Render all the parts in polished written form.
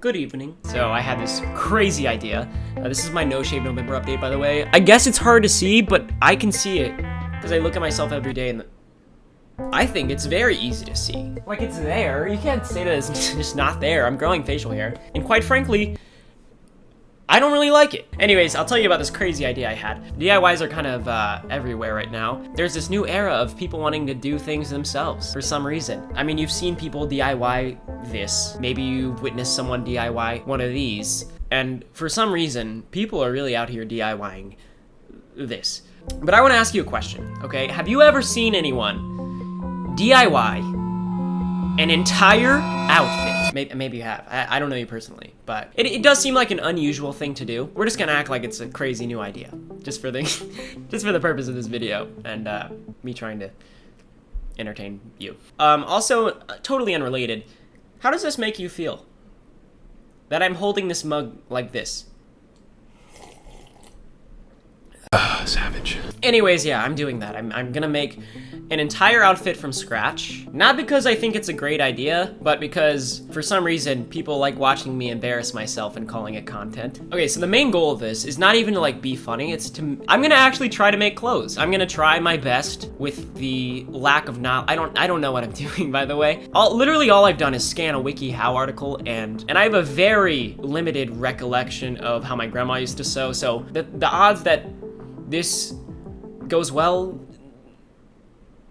Good evening. So I had this crazy idea. This is my No Shave November update, by the way. I guess it's hard to see, but I can see it because I look at myself every day and I think it's very easy to see. Like, it's there. You can't say that it's just not there. I'm growing facial hair. And quite frankly, I don't really like it. Anyways, I'll tell you about this crazy idea I had. DIYs are kind of everywhere right now. There's this new era of people wanting to do things themselves for some reason. I mean, you've seen people DIY this. Maybe you've witnessed someone DIY one of these. And for some reason, people are really out here DIYing this. But I want to ask you a question, okay? Have you ever seen anyone DIY an entire outfit? Maybe you have. I don't know you personally, but it does seem like an unusual thing to do. We're just gonna act like it's a crazy new idea, just for the just for the purpose of this video and me trying to entertain you. Also, totally unrelated. How does this make you feel? That I'm holding this mug like this. Savage. Anyways, yeah, I'm doing that. I'm gonna make an entire outfit from scratch. Not because I think it's a great idea, but because for some reason people like watching me embarrass myself and calling it content. Okay, so the main goal of this is not even to like be funny, it's to, I'm gonna actually try to make clothes. I'm gonna try my best with the lack of knowledge. I don't know what I'm doing, by the way. Literally all I've done is scan a WikiHow article and I have a very limited recollection of how my grandma used to sew, so the odds that this goes well,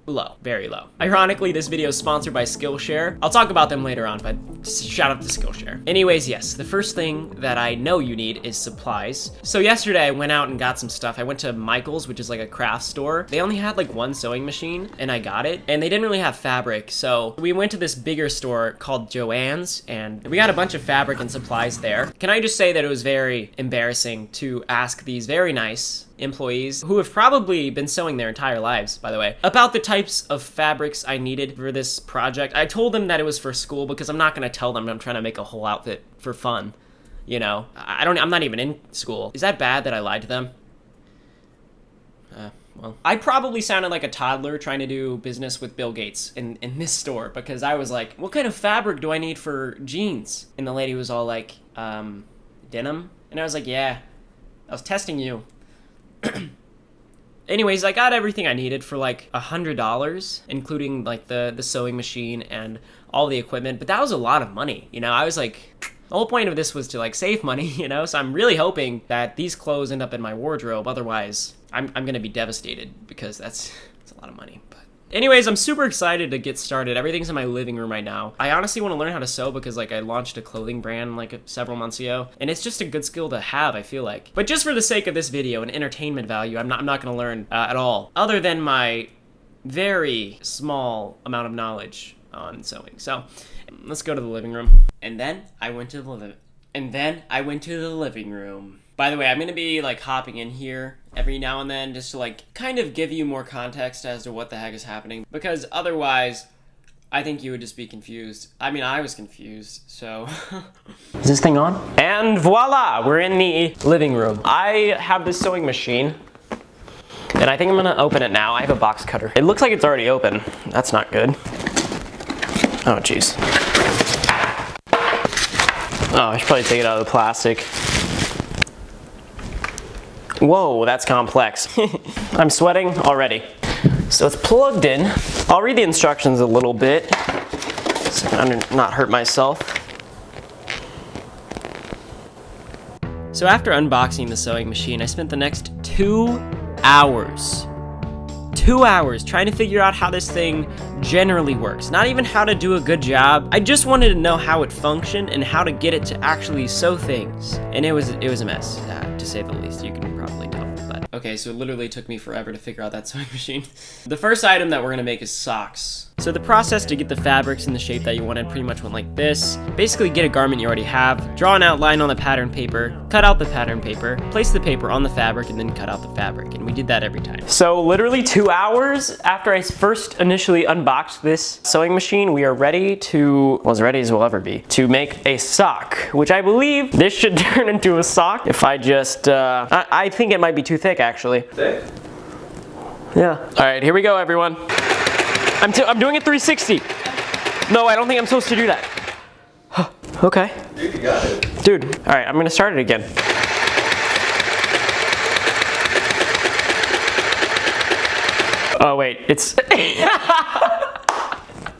low, very low. Ironically, this video is sponsored by Skillshare. I'll talk about them later on, but shout out to Skillshare. Anyways, yes, the first thing that I know you need is supplies. So yesterday I went out and got some stuff. I went to Michael's, which is like a craft store. They only had like one sewing machine and I got it, and they didn't really have fabric. So we went to this bigger store called Joann's and we got a bunch of fabric and supplies there. Can I just say that it was very embarrassing to ask these very nice employees who have probably been sewing their entire lives, by the way, about the types of fabrics I needed for this project. I told them that it was for school because I'm not gonna tell them I'm trying to make a whole outfit for fun. You know, I'm not even in school. Is that bad that I lied to them? Well, I probably sounded like a toddler trying to do business with Bill Gates in this store because I was like, what kind of fabric do I need for jeans? And the lady was all like, denim? And I was like, yeah, I was testing you. Anyways, I got everything I needed for like $100, including like the sewing machine and all the equipment, but that was a lot of money, you know? I was like, the whole point of this was to like save money, you know? So I'm really hoping that these clothes end up in my wardrobe, otherwise I'm gonna be devastated because that's a lot of money. But anyways, I'm super excited to get started. Everything's in my living room right now. I honestly want to learn how to sew because like I launched a clothing brand like several months ago, and it's just a good skill to have, I feel like. But just for the sake of this video and entertainment value, I'm not going to learn at all, other than my very small amount of knowledge on sewing. So let's go to the living room. And then I went to the living room. By the way, I'm going to be like hopping in here every now and then just to like kind of give you more context as to what the heck is happening, because otherwise I think you would just be confused. I mean, I was confused, so. Is this thing on? And voila, we're in the living room. I have this sewing machine and I think I'm going to open it now. I have a box cutter. It looks like it's already open. That's not good. Oh, jeez. Oh, I should probably take it out of the plastic. Whoa, that's complex. I'm sweating already. So it's plugged in. I'll read the instructions a little bit so I can not hurt myself. So after unboxing the sewing machine, I spent the next 2 hours. 2 hours trying to figure out how this thing generally works. Not even how to do a good job. I just wanted to know how it functioned and how to get it to actually sew things. And it was a mess, to say the least. You can probably tell. But okay, so it literally took me forever to figure out that sewing machine. The first item that we're gonna make is socks. So the process to get the fabrics in the shape that you wanted pretty much went like this. Basically get a garment you already have, draw an outline on the pattern paper, cut out the pattern paper, place the paper on the fabric, and then cut out the fabric. And we did that every time. So literally 2 hours after I first initially unboxed this sewing machine, we are ready to, well, as ready as we'll ever be, to make a sock, which I believe this should turn into a sock if I just, I think it might be too thick actually. Thick? Yeah. All right, here we go, everyone. I'm doing it 360. No, I don't think I'm supposed to do that. Okay. You're if you got it. Dude, all right, I'm gonna start it again. Oh wait, it's.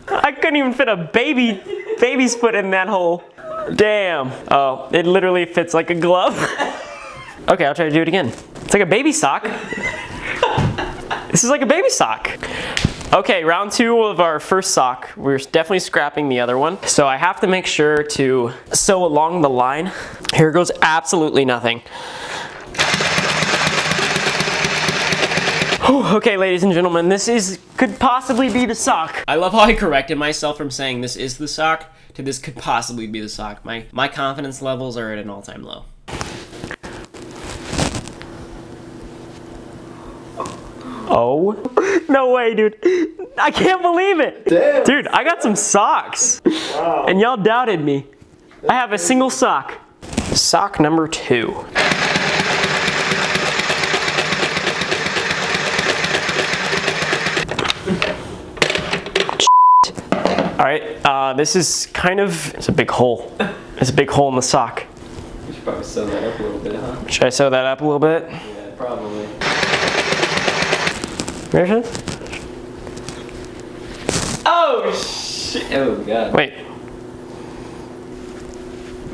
I couldn't even fit a baby's foot in that hole. Damn. Oh, it literally fits like a glove. Okay, I'll try to do it again. It's like a baby sock. This is like a baby sock. Okay, round 2 of our first sock. We're definitely scrapping the other one. So I have to make sure to sew along the line. Here goes absolutely nothing. Okay, ladies and gentlemen, this could possibly be the sock. I love how I corrected myself from saying this is the sock to this could possibly be the sock. My confidence levels are at an all-time low. Oh, no way, dude. I can't believe it. Damn. Dude, I got some socks. Wow. And y'all doubted me. I have a single sock. Sock number 2. All right, this is kind of, it's a big hole. It's a big hole in the sock. You should probably sew that up a little bit, huh? Should I sew that up a little bit? Yeah, probably. Where is it? Oh, shit. Oh, God. Wait,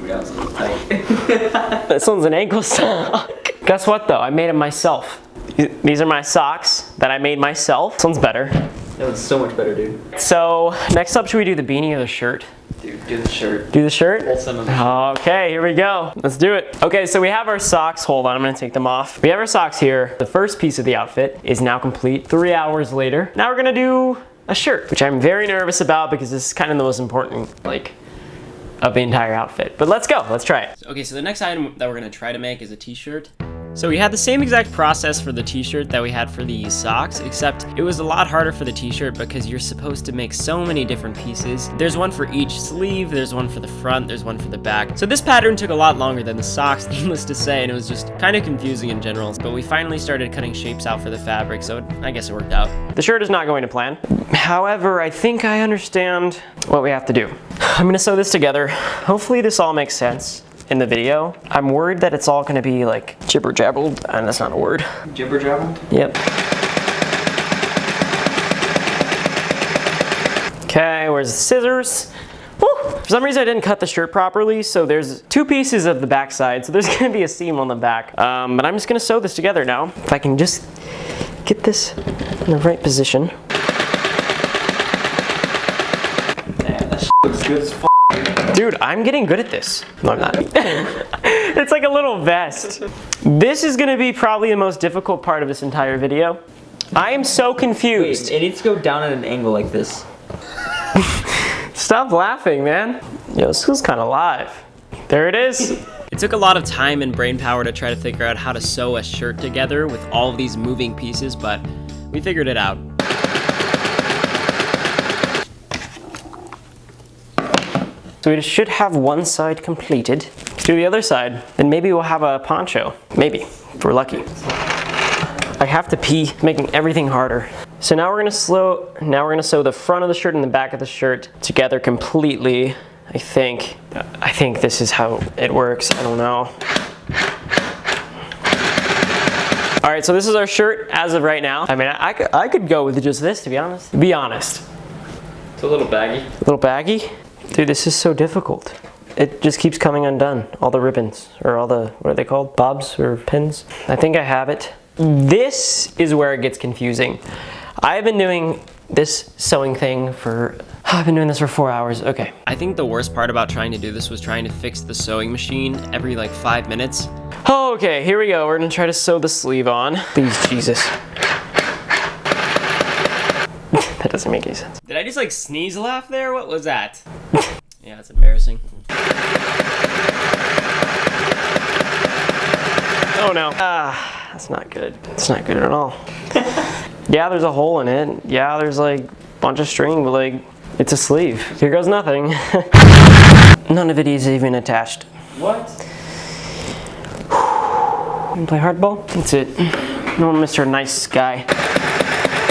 That was a little tight. this one's an ankle sock. Guess what though, I made it myself. These are my socks that I made myself. This one's better. That was so much better, dude. So, next up, should we do the beanie or the shirt? Dude, do the shirt. Do the shirt? Pull some of the shirt. Okay, here we go. Let's do it. Okay, so we have our socks. Hold on, I'm gonna take them off. We have our socks here. The first piece of the outfit is now complete 3 hours later. Now we're gonna do a shirt, which I'm very nervous about because this is kind of the most important, of the entire outfit. But let's go, let's try it. Okay, so the next item that we're gonna try to make is a t-shirt. So we had the same exact process for the t-shirt that we had for the socks, except it was a lot harder for the t-shirt because you're supposed to make so many different pieces. There's one for each sleeve, there's one for the front, there's one for the back. So this pattern took a lot longer than the socks, needless to say, and it was just kind of confusing in general. But we finally started cutting shapes out for the fabric, so I guess it worked out. The shirt is not going to plan. However, I think I understand what we have to do. I'm gonna sew this together. Hopefully this all makes sense in the video. I'm worried that it's all gonna be like jibber jabbled, and that's not a word. Jibber jabbled? Yep. Okay, where's the scissors? Woo! For some reason I didn't cut the shirt properly, so there's 2 pieces of the back side, so there's gonna be a seam on the back. But I'm just gonna sew this together now. If I can just get this in the right position. Damn, that shit looks good as fuck. Dude, I'm getting good at this. No, I'm not. It's like a little vest. This is gonna be probably the most difficult part of this entire video. I am so confused. Wait, it needs to go down at an angle like this. Stop laughing, man. Yo, this feels kind of live. There it is. It took a lot of time and brain power to try to figure out how to sew a shirt together with all of these moving pieces, but we figured it out. So we should have one side completed. Let's do the other side. Then maybe we'll have a poncho. Maybe, if we're lucky. I have to pee, making everything harder. So now we're gonna sew the front of the shirt and the back of the shirt together completely, I think. I think this is how it works, I don't know. All right, so this is our shirt as of right now. I mean, I could go with just this, to be honest. Be honest. It's a little baggy. A little baggy? Dude, this is so difficult. It just keeps coming undone. All the ribbons, or all the, what are they called? Bobs or pins? I think I have it. This is where it gets confusing. I've been doing this sewing thing for, I've been doing this for 4 hours, okay. I think the worst part about trying to do this was trying to fix the sewing machine every like 5 minutes. Okay, here we go. We're gonna try to sew the sleeve on. Please, Jesus. That doesn't make any sense. Did I just like sneeze laugh there? What was that? Yeah, it's embarrassing. Oh no. That's not good. It's not good at all. Yeah, there's a hole in it. Yeah, there's like a bunch of string, but like, it's a sleeve. Here goes nothing. None of it is even attached. What? Wanna play hardball? That's it. No, Mr. Nice Guy.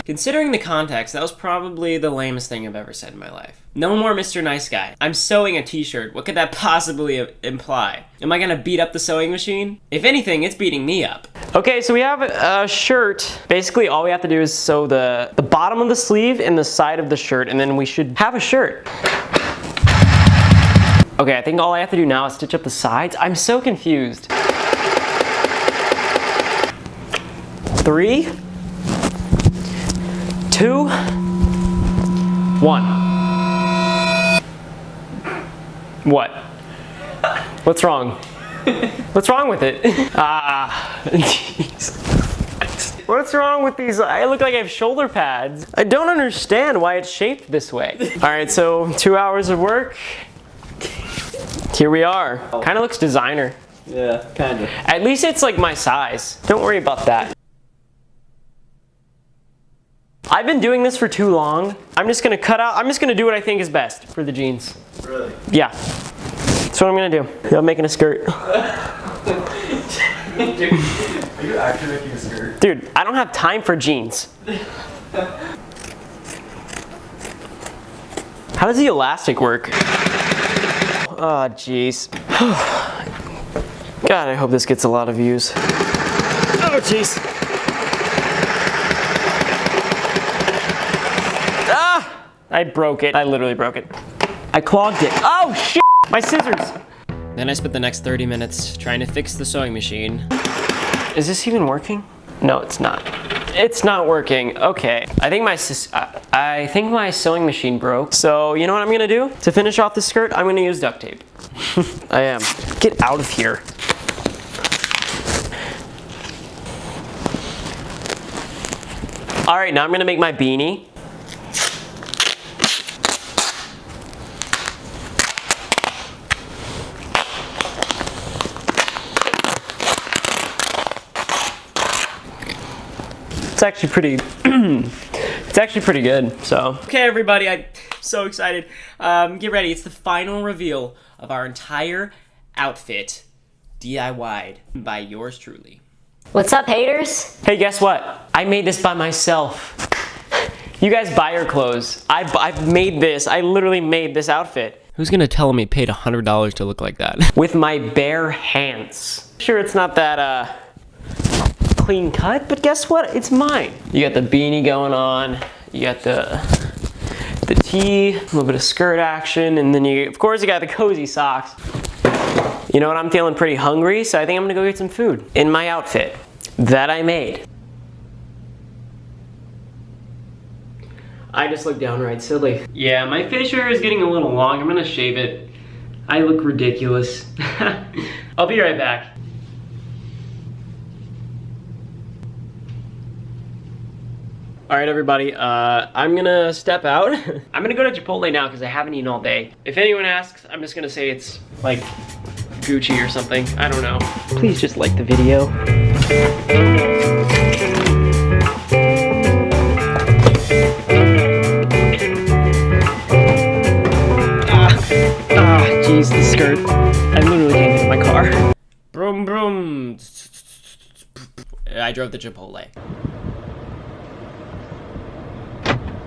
Considering the context, that was probably the lamest thing I've ever said in my life. No more Mr. Nice Guy. I'm sewing a t-shirt. What could that possibly imply? Am I gonna beat up the sewing machine? If anything, it's beating me up. Okay, so we have a shirt. Basically, all we have to do is sew the bottom of the sleeve and the side of the shirt, and then we should have a shirt. Okay, I think all I have to do now is stitch up the sides. I'm so confused. 3, 2, 1. What? What's wrong? What's wrong with it? Jeez. What's wrong with these? I look like I have shoulder pads. I don't understand why it's shaped this way. All right, so 2 hours of work. Here we are. Kind of looks designer. Yeah, kind of. At least it's like my size. Don't worry about that. I've been doing this for too long. I'm just gonna do what I think is best for the jeans. Really? Yeah. That's what I'm gonna do. I'm making a skirt. Dude, are you actually making a skirt? Dude, I don't have time for jeans. How does the elastic work? Oh, jeez. God, I hope this gets a lot of views. Oh, jeez. Ah! I broke it. I literally broke it. I clogged it. Oh, shit! My scissors! Then I spent the next 30 minutes trying to fix the sewing machine. Is this even working? No, it's not. It's not working. Okay. I think my sewing machine broke. So, you know what I'm gonna do? To finish off the skirt, I'm gonna use duct tape. I am. Get out of here. All right, now I'm gonna make my beanie. It's actually pretty, it's actually pretty good, so. Okay, everybody, I'm so excited. Get ready, it's the final reveal of our entire outfit, DIY'd by yours truly. What's up, haters? Hey, guess what? I made this by myself. You guys buy your clothes. I've made this, I literally made this outfit. Who's gonna tell me paid $100 to look like that? With my bare hands. Sure, it's not that, clean cut, but guess what? It's mine. You got the beanie going on, you got the tee, a little bit of skirt action, and then of course you got the cozy socks. You know what? I'm feeling pretty hungry, so I think I'm gonna go get some food in my outfit that I made. I just look downright silly. Yeah, my facial hair is getting a little long. I'm gonna shave it. I look ridiculous. I'll be right back. All right, everybody, I'm gonna step out. I'm gonna go to Chipotle now because I haven't eaten all day. If anyone asks, I'm just gonna say it's like Gucci or something. I don't know. Please just like the video. Jeez, the skirt. I literally can't get in my car. Broom, broom. I drove to Chipotle.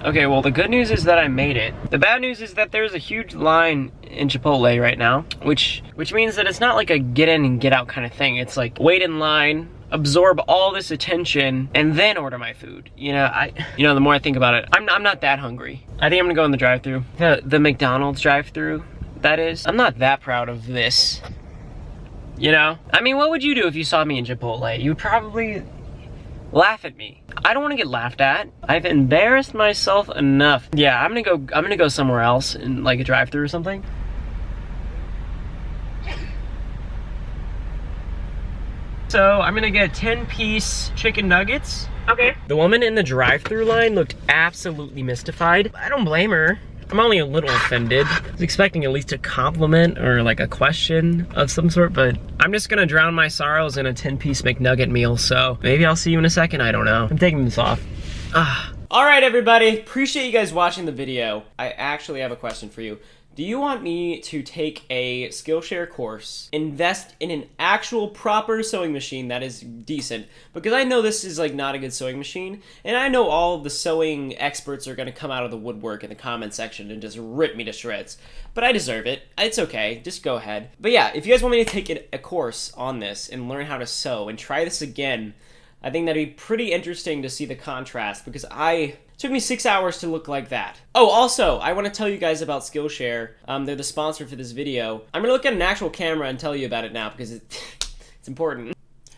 Okay, well, the good news is that I made it. The bad news is that there's a huge line in Chipotle right now, which means that it's not like a get in and get out kind of thing. It's like wait in line, absorb all this attention, and then order my food. You know, the more I think about it, I'm not that hungry. I think I'm gonna go in the drive-thru. The McDonald's drive-thru, that is. I'm not that proud of this. You know? I mean, what would you do if you saw me in Chipotle? You would probably laugh at me. I don't want to get laughed at. I've embarrassed myself enough. Yeah, I'm gonna go somewhere else in like a drive-thru or something. So I'm gonna get 10-piece chicken nuggets. Okay. The woman in the drive-thru line looked absolutely mystified. I don't blame her. I'm only a little offended. I was expecting at least a compliment or like a question of some sort, but I'm just gonna drown my sorrows in a 10-piece McNugget meal, so maybe I'll see you in a second, I don't know. I'm taking this off. Alright everybody, appreciate you guys watching the video. I actually have a question for you. Do you want me to take a Skillshare course, invest in an actual proper sewing machine that is decent? Because I know this is like not a good sewing machine, and I know all of the sewing experts are gonna come out of the woodwork in the comment section and just rip me to shreds. But I deserve it. It's okay, just go ahead. But yeah, if you guys want me to take a course on this and learn how to sew and try this again, I think that'd be pretty interesting to see the contrast, because it took me 6 hours to look like that. Oh, also, I want to tell you guys about Skillshare. They're the sponsor for this video. I'm going to look at an actual camera and tell you about it now, because it's important.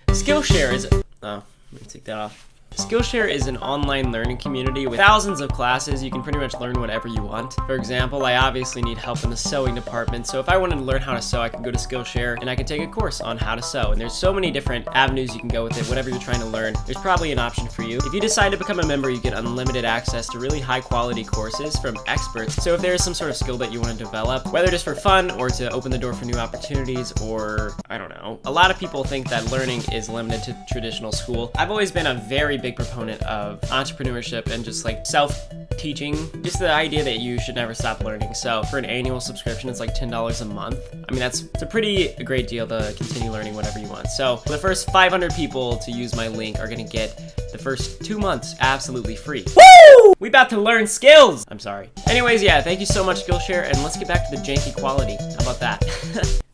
Skillshare is... Oh, let me take that off. Skillshare is an online learning community with thousands of classes. You can pretty much learn whatever you want. For example, I obviously need help in the sewing department, so if I wanted to learn how to sew, I could go to Skillshare and I could take a course on how to sew. And there's so many different avenues you can go with it. Whatever you're trying to learn, there's probably an option for you. If you decide to become a member, you get unlimited access to really high quality courses from experts. So if there is some sort of skill that you want to develop, whether just for fun or to open the door for new opportunities, or I don't know. A lot of people think that learning is limited to traditional school. I've always been a very big proponent of entrepreneurship and just like self-teaching, just the idea that you should never stop learning. So for an annual subscription, it's like $10 a month. I mean, it's a pretty great deal to continue learning whatever you want. So the first 500 people to use my link are gonna get the first 2 months absolutely free. Woo! We about to learn skills! I'm sorry. Anyways, yeah, thank you so much, Skillshare, and let's get back to the janky quality. How about that?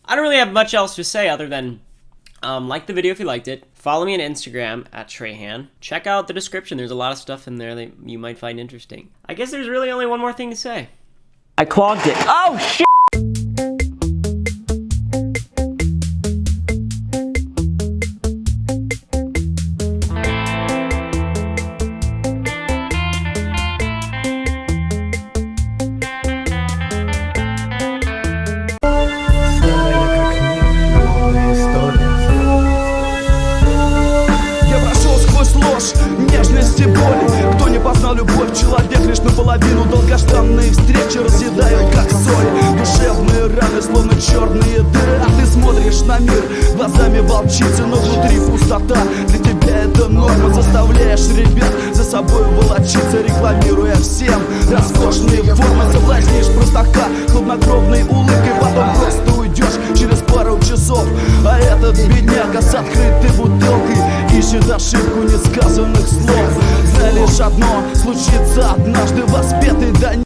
I don't really have much else to say other than like the video if you liked it. Follow me on Instagram at Trahan. Check out the description. There's a lot of stuff in there that you might find interesting. I guess there's really only one more thing to say. I clogged it. Oh, shit! Нежности, боли. Кто не познал любовь, человек лишь наполовину. Долгожданные встречи разъедают как соль. Душевные раны, словно черные дыры. А ты смотришь на мир глазами волчицы, но внутри пустота. Для тебя это норма. Заставляешь ребят за собой волочиться, рекламируя всем роскошные формы. Соблазнишь простака хладнокровной улыбкой, потом просто уйдешь через пару часов. А этот бедняга с открытой бутылкой ищет ошибку несказанных слов. Знай лишь одно, случится однажды, воспетый до